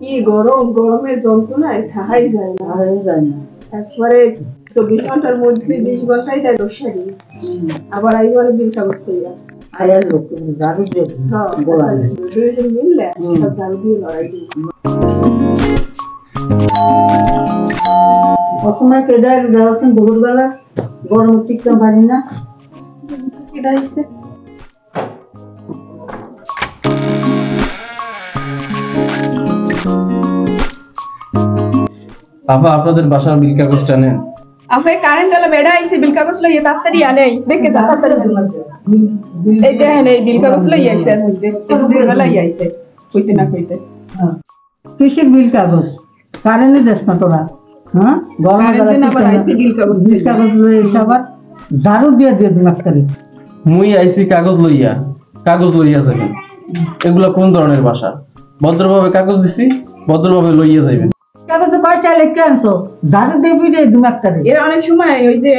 কি গরম, গরমের যন্ত্রণায় থাকাই যায় না। একবারে 24 ঘন্টার মধ্যে 20 ঘন্টাই যায় রোশারি। আবার আই বলে বিল কাগজ কইরা আয়ার লোক জাদু দিয়ে বলা দুইজন মিললে সব জাদু দিয়ে লড়াই দিই। অসময় কেদার যাওয়াছেন দুপুরবেলা গরম টিকতে পারি না। কেডা হইছে? আপা আপনাদের বাসার বিল কাগজটা নেন। আপনি কারেন্ট আলা বেড়া আইছে বিল কাগজ লইয়ে তাড়াতাড়ি আনেই দেখে যা তাড়াতাড়ি এই দেখেন এই বিল কাগজ লইয়ে আইছে হইতে দুপুরবেলা আইছে কইতে না কইতে। কিসের বিল কাগজ? কারেন্টে দেশ না তোরা? হ্যাঁ কারেন্টে না আবার আইছে বিল কাগজ লইয়ে এসে আবার ঝাড়ু দিয়ে দিয়ে দিন আজকাল। মুই আইছি কাগজ লইয়া যাবেন। এগুলা কোন ধরনের ভাষা? ভদ্রভাবে কাগজ দিছি, ভদ্রভাবে লইয়া যাবেন। কাগজে কয়টা লিখে আনছো? ঝাড়ু দিয়ে বিড়ে দিমাগ করে। এর অনেক সময় ওই যে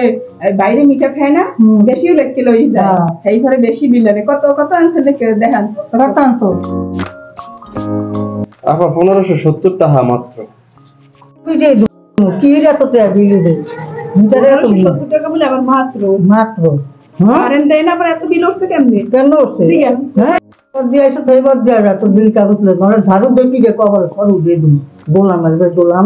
বাইরে মিঠা খায় না, বেশিও লেখকে লই যায় এই ঘরে বেশি বিল লাগে। কত কত আনছে লেখকে দেখান কত আনছো? আপা 1570 টাকা মাত্র। বিড়ে কি রে তো বিল দে? 1570 টাকা বলে আবার মাত্র মাত্র কারেন্ট দেয় না, আবার এত বিল উঠছে কেমনে? কেন উঠছে? হ্যাঁ দিয়েছে তো এবার দেওয়া যায় তো বিল কাগজ লে ঘরে ঝাড়ু দেখি রে কবর সরু দিয়ে দিন গোলাম আসবে গোলাম।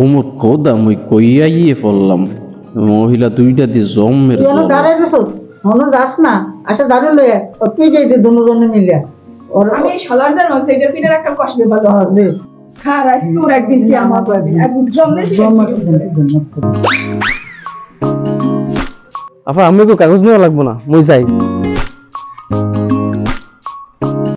ওমর কোদা মুই কইয়া ইয়ে পড়লাম। মহিলা দুইটা দি জমের তুই জম। দাঁড়ায় গেছো মনে যাস না আসা দাঁড়িয়ে লয়ে কি যাইতে দুজনে মিলে আমি সলার জানো সেটা ফিরে রাখা কষ্ট ভালো দে খা রাইস তোর একদিন কি আমার করবে একদিন জমলে আপা আমি কাগজ নেওয়া লাগবো না, মুই যাই।